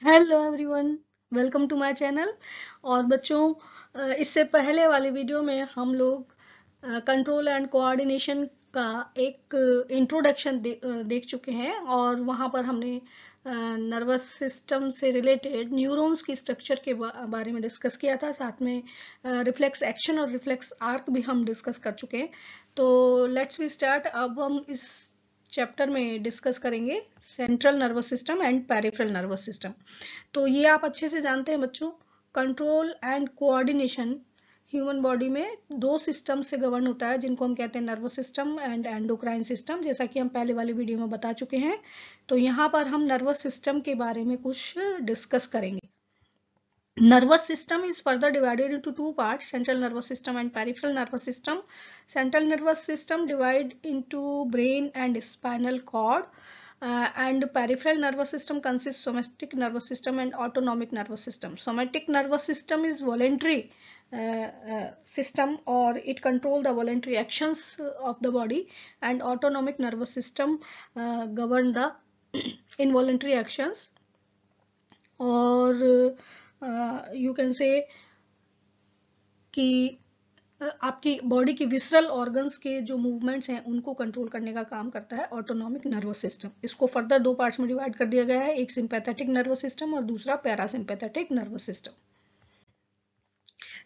Hello everyone, welcome to my channel. और बच्चों, इससे पहले वाले वीडियो में हम लोग कंट्रोल एंड कोऑर्डिनेशन का एक इंट्रोडक्शन देख चुके हैं और वहाँ पर हमने नर्वस सिस्टम से रिलेटेड न्यूरॉन्स की स्ट्रक्चर के बारे में डिस्कस किया था। साथ में रिफ्लेक्स एक्शन और रिफ्लेक्स आर्क भी हम डिस्कस कर चुके हैं। तो लेट्स वी स्टार्ट। अब हम इस चैप्टर में डिस्कस करेंगे central nervous system and peripheral nervous system. तो ये आप अच्छे से जानते हैं बच्चों, control and coordination human body में दो सिस्टम से गवर्न होता है, जिनको हम कहते हैं nervous system and endocrine system, जैसा कि हम पहले वाले वीडियो में बता चुके हैं। तो यहाँ पर हम नर्वस सिस्टम के बारे में कुछ डिस्कस करेंगे। Nervous system is further divided into two parts, central nervous system and peripheral nervous system. Central nervous system divide into brain and spinal cord, and peripheral nervous system consists somatic nervous system and autonomic nervous system. Somatic nervous system is voluntary system, or it control the voluntary actions of the body, and autonomic nervous system govern the involuntary actions. और you can say कि आपकी body की visceral organs के जो movements हैं उनको control करने का काम करता है ऑटोनॉमिक नर्वस सिस्टम। इसको फर्दर दो पार्ट्स में डिवाइड कर दिया गया है, एक सिंपैथेटिक नर्वस सिस्टम और दूसरा पैरासिम्पैथेटिक नर्वस सिस्टम।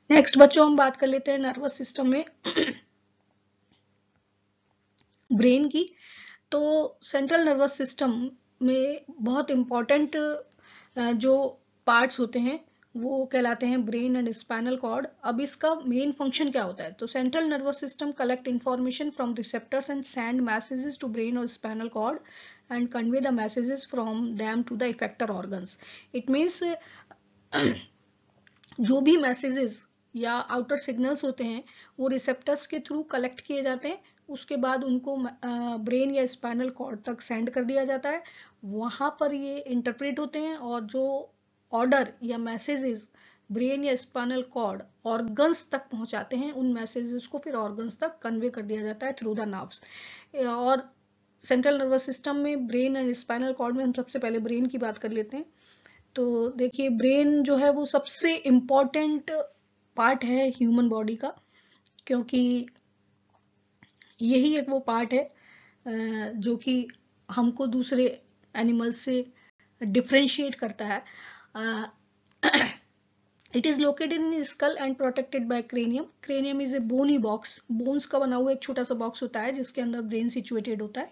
नेक्स्ट बच्चों, हम बात कर लेते हैं नर्वस सिस्टम में ब्रेन की। तो सेंट्रल नर्वस सिस्टम में बहुत इंपॉर्टेंट जो पार्ट्स होते हैं वो कहलाते हैं ब्रेन एंड स्पाइनल कॉर्ड। अब इसका मेन फंक्शन क्या होता है? तो central nervous system collect information from receptors and send messages to brain और spinal cord and convey the messages from them to the effector organs. It means जो भी messages या आउटर सिग्नल्स होते हैं वो रिसेप्टर्स के थ्रू कलेक्ट किए जाते हैं, उसके बाद उनको ब्रेन या स्पाइनल कॉर्ड तक सेंड कर दिया जाता है। वहां पर ये इंटरप्रेट होते हैं और जो ऑर्डर या मैसेजेस ब्रेन या स्पाइनल कॉर्ड ऑर्गन्स तक पहुंचाते हैं, उन मैसेजेस को फिर ऑर्गन्स तक कन्वे कर दिया जाता है थ्रू द नर्व्स। और सेंट्रल नर्वस सिस्टम में ब्रेन एंड स्पाइनल कॉर्ड में हम सबसे पहले ब्रेन की बात कर लेते हैं। तो देखिए, ब्रेन जो है वो सबसे इम्पोर्टेंट पार्ट है ह्यूमन बॉडी का, क्योंकि यही एक वो पार्ट है जो कि हमको दूसरे एनिमल्स से डिफरेंशिएट करता है। It is located in skull and protected by cranium. Cranium is a bony box, bones का बना हुआ एक छोटा सा बॉक्स होता है जिसके अंदर ब्रेन सिचुएटेड होता है।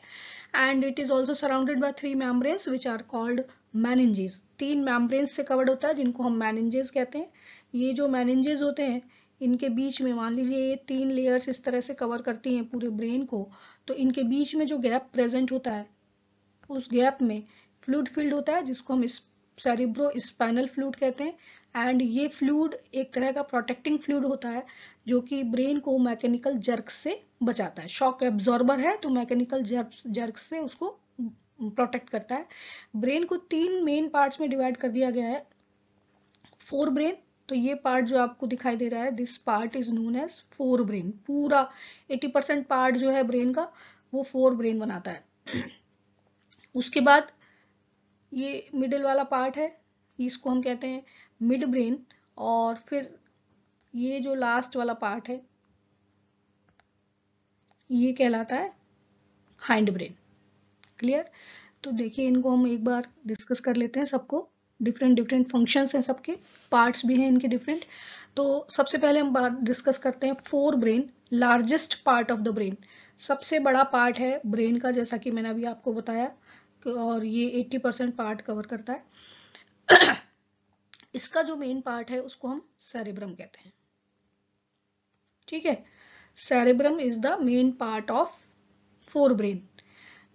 And it is also surrounded by 3 membranes which are called meninges. 3 membranes से कवर्ड होता है जिनको हम मेनिंजेस कहते हैं। ये जो मेनिंजेस होते हैं इनके बीच में, मान लीजिए ये 3 लेयर्स इस तरह से कवर करती हैं पूरे ब्रेन को, तो इनके बीच में जो गैप प्रेजेंट होता है उस गैप में फ्लूइड फील्ड होता है जिसको हम सेरिब्रो स्पाइनल फ्लूइड कहते हैं। एंड ये फ्लूइड एक तरह का प्रोटेक्टिंग फ्लूइड होता है जो कि ब्रेन को मैकेनिकल जर्क से बचाता है। शॉक एब्जॉर्बर है तो मैकेनिकल जर्क से उसको प्रोटेक्ट करता है। ब्रेन को 3 मेन पार्ट्स में डिवाइड कर दिया गया है। फोर ब्रेन, तो ये पार्ट जो आपको दिखाई दे रहा है, this part is known as forebrain. पूरा 80% पार्ट जो है ब्रेन का वो फोर ब्रेन बनाता है। उसके बाद ये मिडिल वाला पार्ट है, इसको हम कहते हैं मिड ब्रेन। और फिर ये जो लास्ट वाला पार्ट है ये कहलाता है हाइंड ब्रेन। क्लियर? तो देखिए, इनको हम एक बार डिस्कस कर लेते हैं सबको। डिफरेंट डिफरेंट फंक्शंस हैं सबके, पार्ट्स भी हैं इनके डिफरेंट। तो सबसे पहले हम बात डिस्कस करते हैं fore brain, largest part of the brain. सबसे बड़ा पार्ट है ब्रेन का, जैसा कि मैंने अभी आपको बताया, और ये 80% पार्ट कवर करता है। इसका जो मेन पार्ट है उसको हम सेरेब्रम कहते हैं। ठीक है, cerebrum is the main part of forebrain.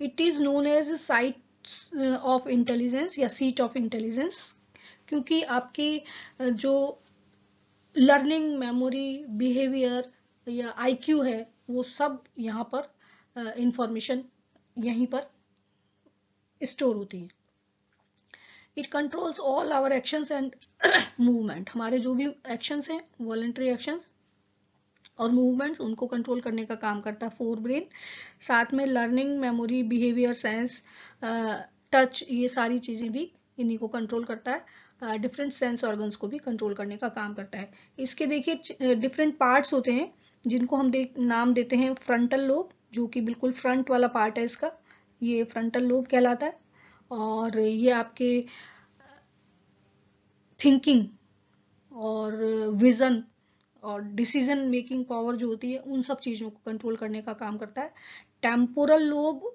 It is known as site of intelligence या सीट ऑफ इंटेलिजेंस, क्योंकि आपकी जो लर्निंग, मेमोरी, बिहेवियर या आईक्यू है वो सब यहाँ पर इंफॉर्मेशन यहीं पर स्टोर होती है। It controls all our actions and movement. हमारे जो भी एक्शंस हैं, वॉलंटरी एक्शंस और मूवमेंट्स, उनको कंट्रोल करने का काम करता है फोर ब्रेन। साथ में learning, memory, behaviour, sense, touch, ये सारी चीजें भी इन्हीं को कंट्रोल करता है। डिफरेंट सेंस ऑर्गन्स को भी कंट्रोल करने का काम करता है। इसके देखिए डिफरेंट पार्ट्स होते हैं जिनको हम नाम देते हैं फ्रंटल लोब, जो कि बिल्कुल फ्रंट वाला पार्ट है इसका, ये फ्रंटल लोब कहलाता है। और ये आपके थिंकिंग और विजन और डिसीजन मेकिंग पावर जो होती है उन सब चीजों को कंट्रोल करने का काम करता है। टेम्पोरल लोब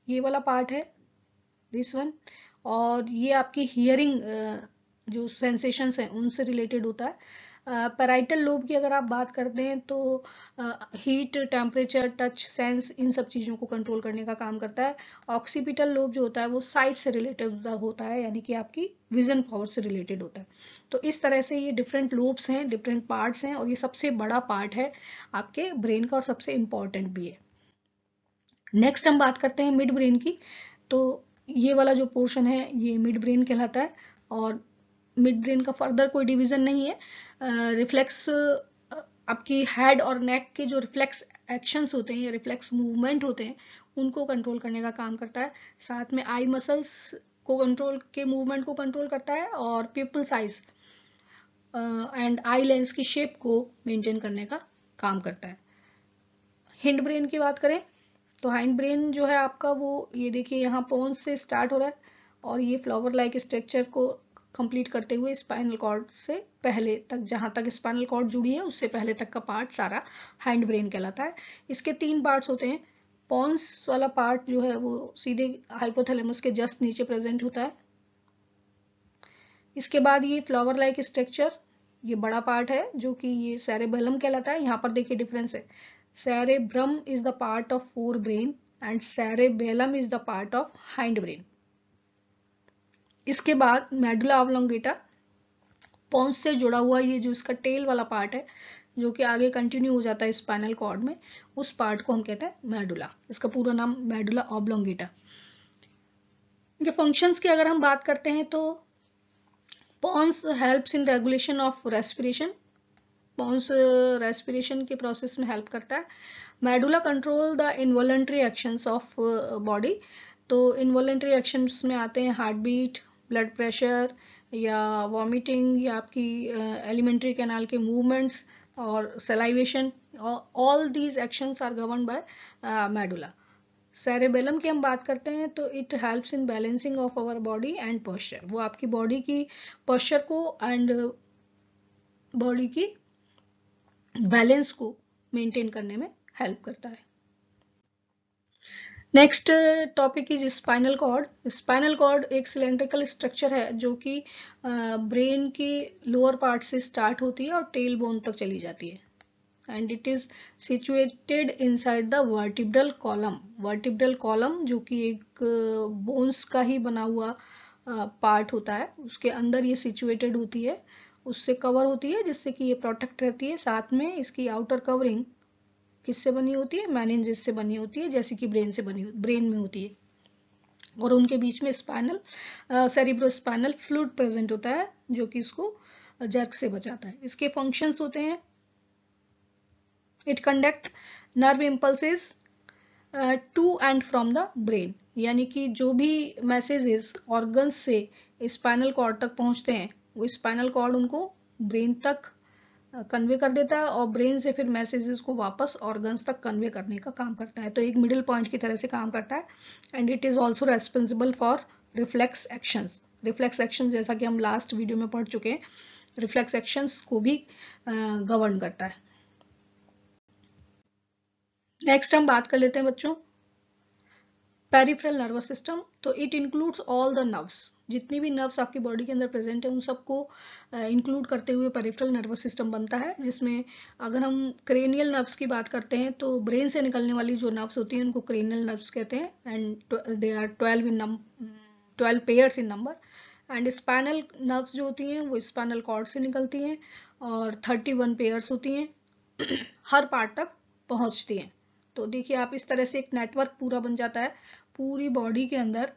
ये वाला पार्ट है, दिस वन, और ये आपकी हियरिंग जो सेंसेशंस हैं उनसे रिलेटेड होता है। पैराइटल लोब की अगर आप बात करते हैं तो हीट, टेम्परेचर, टच, सेंस, इन सब चीज़ों को कंट्रोल करने का काम करता है। ऑक्सीपिटल लोब जो होता है वो साइट से रिलेटेड होता है, यानी कि आपकी विजन पावर से रिलेटेड होता है। तो इस तरह से ये डिफरेंट लोब्स हैं, डिफरेंट पार्ट्स हैं, और ये सबसे बड़ा पार्ट है आपके ब्रेन का और सबसे इम्पॉर्टेंट भी है। नेक्स्ट हम बात करते हैं मिड ब्रेन की। तो ये वाला जो पोर्शन है ये मिड ब्रेन कहलाता है, और मिड ब्रेन का फर्दर कोई डिवीजन नहीं है। रिफ्लेक्स आपकी हेड और नेक के जो रिफ्लेक्स एक्शंस होते हैं या रिफ्लेक्स मूवमेंट होते हैं उनको कंट्रोल करने का काम करता है। साथ में आई मसल्स को कंट्रोल के मूवमेंट को कंट्रोल करता है, और people size and eye lens की शेप को मेंटेन करने का काम करता है। हिंड ब्रेन की बात करें तो हाइंड ब्रेन जो है आपका वो ये देखिए यहाँ पोन्स से स्टार्ट हो रहा है, और ये फ्लावर लाइक स्ट्रक्चर को कंप्लीट करते हुए स्पाइनल कॉर्ड से पहले तक, जहां तक स्पाइनल कॉर्ड जुड़ी है उससे पहले तक का पार्ट सारा हाइंड ब्रेन कहलाता है। इसके 3 पार्ट्स होते हैं। पोन्स वाला पार्ट जो है वो सीधे हाइपोथैलेमस के जस्ट नीचे प्रेजेंट होता है। इसके बाद ये फ्लावर लाइक स्ट्रक्चर, ये बड़ा पार्ट है जो कि ये सेरेबेलम कहलाता है। यहाँ पर देखिए डिफरेंस है, cerebrum is the part of forebrain and cerebellum is the part of hindbrain। इसके बाद मेडुला ऑब्लोंगेटा, पोन्स से जुड़ा हुआ ये जो इसका टेल वाला पार्ट है जो कि आगे कंटिन्यू हो जाता है स्पाइनल कॉर्ड में, उस पार्ट को हम कहते हैं मेडुला। इसका पूरा नाम मेडुला ऑब्लोंगेटा। इनके फंक्शंस की अगर हम बात करते हैं तो pons helps in regulation of respiration, pons respiration के प्रोसेस में हेल्प करता है। Medulla control the involuntary actions of body, तो इनवॉलंटरी एक्शंस में आते हैं हार्ट बीट, ब्लड प्रेशर या वॉमिटिंग या आपकी एलिमेंट्री कैनाल के मूवमेंट्स और salivation, all these actions are govern by medulla. Cerebellum की हम बात करते हैं तो it helps in balancing of our body and posture, वो आपकी बॉडी की पोस्चर को एंड बॉडी की बैलेंस को मेंटेन करने में हेल्प करता है। Next topic is spinal cord. Spinal cord एक सिलेंड्रिकल स्ट्रक्चर है जो कि ब्रेन के लोअर पार्ट से स्टार्ट होती है और टेल बोन तक चली जाती है, and it is situated inside the vertebral column. Vertebral column जो कि एक बोन्स का ही बना हुआ पार्ट होता है, उसके अंदर ये सिचुएटेड होती है, उससे कवर होती है जिससे कि ये प्रोटेक्ट रहती है। साथ में इसकी आउटर कवरिंग किससे बनी होती है, मेनिंजेस से बनी होती है, जैसे कि ब्रेन में होती है, और उनके बीच में स्पाइनल सेरिब्रोस्पाइनल फ्लूइड प्रेजेंट होता है जो कि इसको जर्क से बचाता है। इसके फंक्शंस होते हैं, it conduct nerve impulses to and from the brain, यानी कि जो भी मैसेजेस ऑर्गन्स से स्पाइनल कॉर्ड तक पहुंचते हैं वो स्पाइनल कॉर्ड उनको ब्रेन तक कन्वे कर देता है, और ब्रेन से फिर मैसेजेस को वापस ऑर्गन्स तक कन्वे करने का काम करता है। तो एक मिडिल पॉइंट की तरह से काम करता है, and it is also responsible for reflex actions. Reflex action जैसा कि हम लास्ट वीडियो में पढ़ चुके हैं, रिफ्लेक्स एक्शंस को भी गवर्न करता है। नेक्स्ट हम बात कर लेते हैं बच्चों पेरिफेरल नर्वस सिस्टम। तो it includes all the nerves, जितनी भी नर्व्स आपकी बॉडी के अंदर प्रेजेंट है उन सबको इंक्लूड करते हुए पेरिफेरल नर्वस सिस्टम बनता है, जिसमें अगर हम क्रेनियल नर्व्स की बात करते हैं तो ब्रेन से निकलने वाली जो नर्व्स होती हैं उनको क्रेनियल नर्व्स कहते हैं, and they are 12 pairs in number. And spinal nerves जो होती हैं वो स्पाइनल कॉर्ड से निकलती हैं और 31 पेयर्स होती हैं, हर पार्ट तक पहुंचती हैं। तो देखिए आप इस तरह से एक नेटवर्क पूरा बन जाता है, पूरी बॉडी के अंदर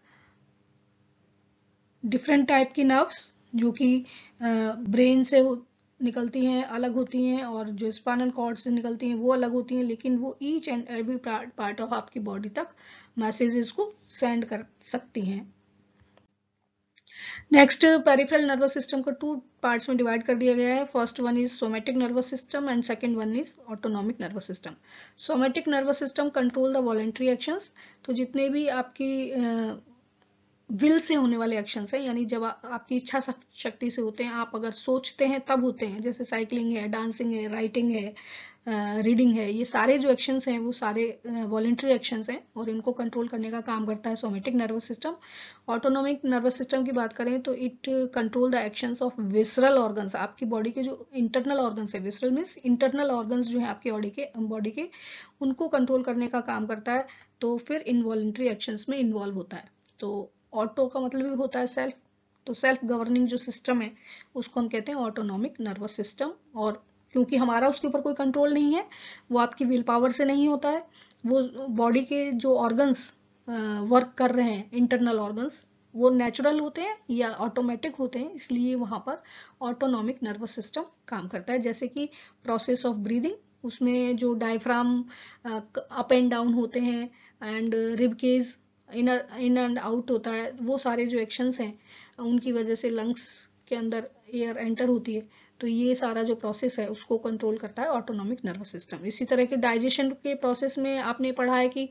डिफरेंट टाइप की नर्व्स जो कि ब्रेन से निकलती हैं अलग होती हैं, और जो स्पाइनल कॉर्ड से निकलती हैं वो अलग होती हैं, लेकिन वो each and every part of आपकी बॉडी तक मैसेजेस को सेंड कर सकती हैं। नेक्स्ट, पेरिफेरल नर्वस सिस्टम को 2 पार्ट्स में डिवाइड कर दिया गया है. First one is somatic nervous system and second one is autonomic nervous system. Somatic nervous system control the voluntary actions. तो जितने भी आपकी विल से होने वाले एक्शंस हैं, यानी जब आपकी इच्छा शक्ति से होते हैं, आप अगर सोचते हैं तब होते हैं, जैसे साइकिलिंग है, डांसिंग है, राइटिंग है, रीडिंग है, ये सारे जो एक्शंस हैं वो सारे वॉलंटरी एक्शंस हैं और इनको कंट्रोल करने का काम करता है somatic nervous system. Autonomic nervous system की बात करें तो it control the actions of visceral organs. आपकी बॉडी के जो इंटरनल ऑर्गन्स है, विसरल मीन्स इंटरनल ऑर्गन्स जो है आपकी बॉडी के उनको कंट्रोल करने का काम करता है. तो फिर इनवॉलंटरी एक्शंस में इन्वॉल्व होता है. तो ऑटो का मतलब भी होता है सेल्फ. तो सेल्फ गवर्निंग जो सिस्टम है उसको हम कहते हैं ऑटोनॉमिक नर्वस सिस्टम. और क्योंकि हमारा उसके ऊपर कोई कंट्रोल नहीं है, वो आपकी विल पावर से नहीं होता है, वो बॉडी के जो ऑर्गन्स वर्क कर रहे हैं, इंटरनल ऑर्गन्स, वो नेचुरल होते हैं या ऑटोमेटिक होते हैं, इसलिए वहां पर ऑटोनॉमिक नर्वस सिस्टम काम करता है. जैसे कि प्रोसेस ऑफ ब्रीदिंग, उसमें जो डायफ्राम अप एंड डाउन होते हैं and rib cage in and out होता है, वो सारे जो एक्शंस हैं उनकी वजह से लंग्स के अंदर एयर एंटर होती है. तो ये सारा जो प्रोसेस है उसको कंट्रोल करता है ऑटोनॉमिक नर्वस सिस्टम. इसी तरह के डाइजेशन के प्रोसेस में आपने पढ़ा है कि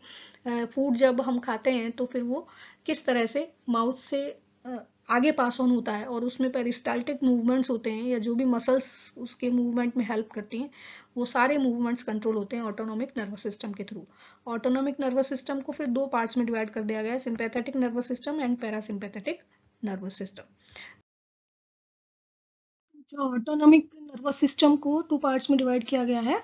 फूड जब हम खाते हैं तो फिर वो किस तरह से माउथ से आगे पास ऑन होता है और उसमें पेरिस्टाल्टिक मूवमेंट्स होते हैं या जो भी मसल्स उसके मूवमेंट में हेल्प करती हैं, वो सारे मूवमेंट्स कंट्रोल होते हैं ऑटोनॉमिक नर्वस सिस्टम के थ्रू. ऑटोनॉमिक नर्वस सिस्टम को फिर 2 पार्ट्स में डिवाइड कर दिया गया है, sympathetic nervous system and parasympathetic nervous system. जो ऑटोनॉमिक नर्वस सिस्टम को 2 पार्ट्स में डिवाइड किया गया है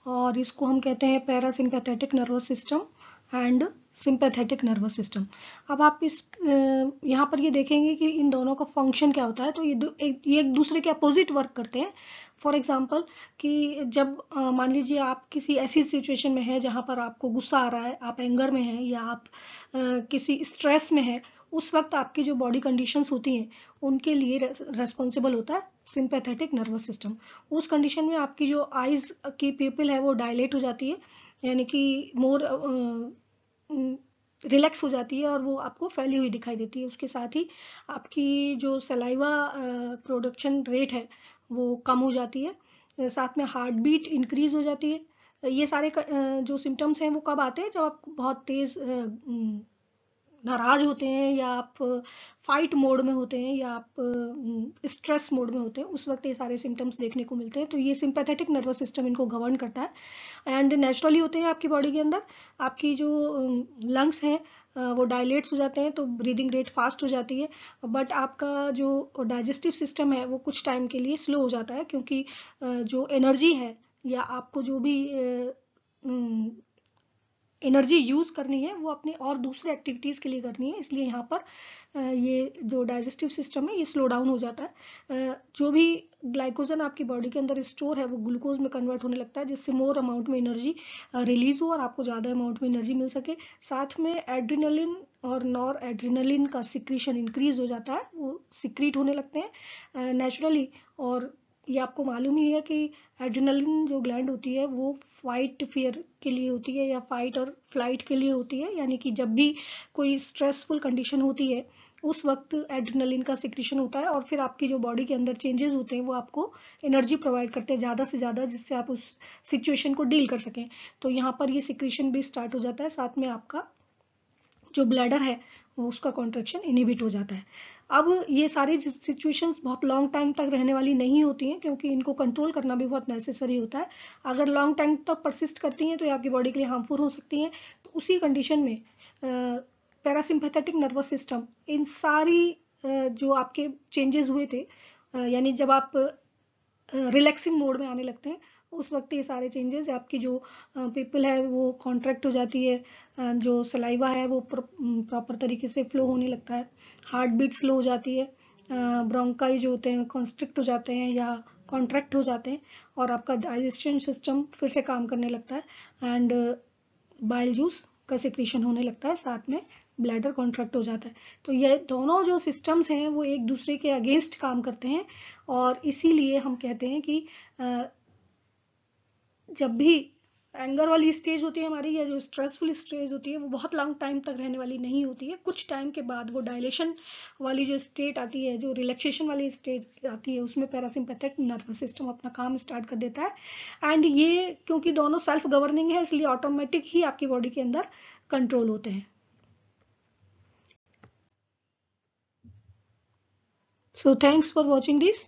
और इसको हम कहते हैं parasympathetic nervous system and sympathetic nervous system. अब आप इस यहाँ पर ये देखेंगे कि इन दोनों का फंक्शन क्या होता है. तो ये एक दूसरे के अपोजिट वर्क करते हैं. फॉर एग्जांपल कि जब मान लीजिए आप किसी ऐसी सिचुएशन में है जहाँ पर आपको गुस्सा आ रहा है, आप एंगर में हैं या आप किसी स्ट्रेस में है, उस वक्त आपकी जो बॉडी कंडीशंस होती हैं उनके लिए रेस्पॉन्सिबल होता है सिंपैथेटिक नर्वस सिस्टम. उस कंडीशन में आपकी जो आईज की पीपल है वो डायलेट हो जाती है, यानी कि मोर रिलैक्स हो जाती है और वो आपको फैली हुई दिखाई देती है. उसके साथ ही आपकी जो सलाइवा प्रोडक्शन रेट है वो कम हो जाती है. साथ में हार्ट बीट इंक्रीज हो जाती है. ये सारे जो सिम्टम्स हैं वो कब आते हैं, जब आप बहुत तेज नाराज होते हैं या आप फाइट मोड में होते हैं या आप स्ट्रेस मोड में होते हैं, उस वक्त ये सारे सिम्टम्स देखने को मिलते हैं. तो ये सिंपैथेटिक नर्वस सिस्टम इनको गवर्न करता है एंड नेचुरली होते हैं आपकी बॉडी के अंदर. आपकी जो लंग्स हैं वो डायलेट्स हो जाते हैं तो ब्रीदिंग रेट फास्ट हो जाती है. बट आपका जो डाइजेस्टिव सिस्टम है वो कुछ टाइम के लिए स्लो हो जाता है, क्योंकि जो एनर्जी है या आपको जो भी एनर्जी यूज करनी है वो अपने और दूसरे एक्टिविटीज के लिए करनी है, इसलिए यहाँ पर ये जो डाइजेस्टिव सिस्टम है ये स्लो डाउन हो जाता है. जो भी ग्लाइकोजन आपकी बॉडी के अंदर स्टोर है वो ग्लूकोज में कन्वर्ट होने लगता है, जिससे मोर अमाउंट में एनर्जी रिलीज हो और आपको ज़्यादा अमाउंट में एनर्जी मिल सके. साथ में एड्रिनलिन और नॉर एड्रिनलिन का सिक्रीशन इंक्रीज हो जाता है, वो सिक्रीट होने लगते हैं नेचुरली. और ये आपको मालूम ही है कि एड्रेनलिन जो ग्लैंड होती है वो फाइट फियर के लिए होती है या फाइट और फ्लाइट के लिए होती है, यानी कि जब भी कोई स्ट्रेसफुल कंडीशन होती है उस वक्त एड्रेनलिन का सिक्रीशन होता है और फिर आपकी जो बॉडी के अंदर चेंजेस होते हैं वो आपको एनर्जी प्रोवाइड करते हैं ज़्यादा से ज़्यादा, जिससे आप उस सिचुएशन को डील कर सकें. तो यहाँ पर ये सिक्रीशन भी स्टार्ट हो जाता है. साथ में आपका जो ब्लैडर है उसका कॉन्ट्रैक्शन इनहिबिट हो जाता है. अब ये सारी सिचुएशंस बहुत लॉन्ग टाइम तक रहने वाली नहीं होती हैं, क्योंकि इनको कंट्रोल करना भी बहुत नेसेसरी होता है. अगर लॉन्ग टाइम तक परसिस्ट करती हैं तो ये आपकी बॉडी के लिए हार्मफुल हो सकती हैं. तो उसी कंडीशन में पैरासिम्पैथेटिक नर्वस सिस्टम इन सारी जो आपके चेंजेस हुए थे, यानी जब आप रिलैक्सिंग मोड में आने लगते हैं उस वक्त ये सारे चेंजेस, आपकी जो पीपल है वो कॉन्ट्रैक्ट हो जाती है, जो सलाइवा है वो प्रॉपर तरीके से फ्लो होने लगता है, हार्ट बीट स्लो हो जाती है, ब्रोंकाई जो होते हैं कॉन्स्ट्रिक्ट हो जाते हैं या कॉन्ट्रैक्ट हो जाते हैं और आपका डाइजेशन सिस्टम फिर से काम करने लगता है एंड बाइल जूस का सिक्रीशन होने लगता है. साथ में ब्लैडर कॉन्ट्रैक्ट हो जाता है. तो ये दोनों जो सिस्टम्स हैं वो एक दूसरे के अगेंस्ट काम करते हैं और इसीलिए हम कहते हैं कि जब भी एंगर वाली स्टेज होती है हमारी, या जो स्ट्रेसफुल स्टेज होती है, वो बहुत लॉन्ग टाइम तक रहने वाली नहीं होती है। कुछ टाइम के बाद वो डायलेशन वाली जो स्टेट आती है, जो रिलैक्सेशन वाली स्टेज आती है, उसमें पैरासिम्पैथेटिक नर्वस सिस्टम अपना काम स्टार्ट कर देता है। एंड ये क्योंकि दोनों सेल्फ गवर्निंग है, इसलिए ऑटोमेटिक ही आपकी बॉडी के अंदर कंट्रोल होते हैं। So thanks for watching this.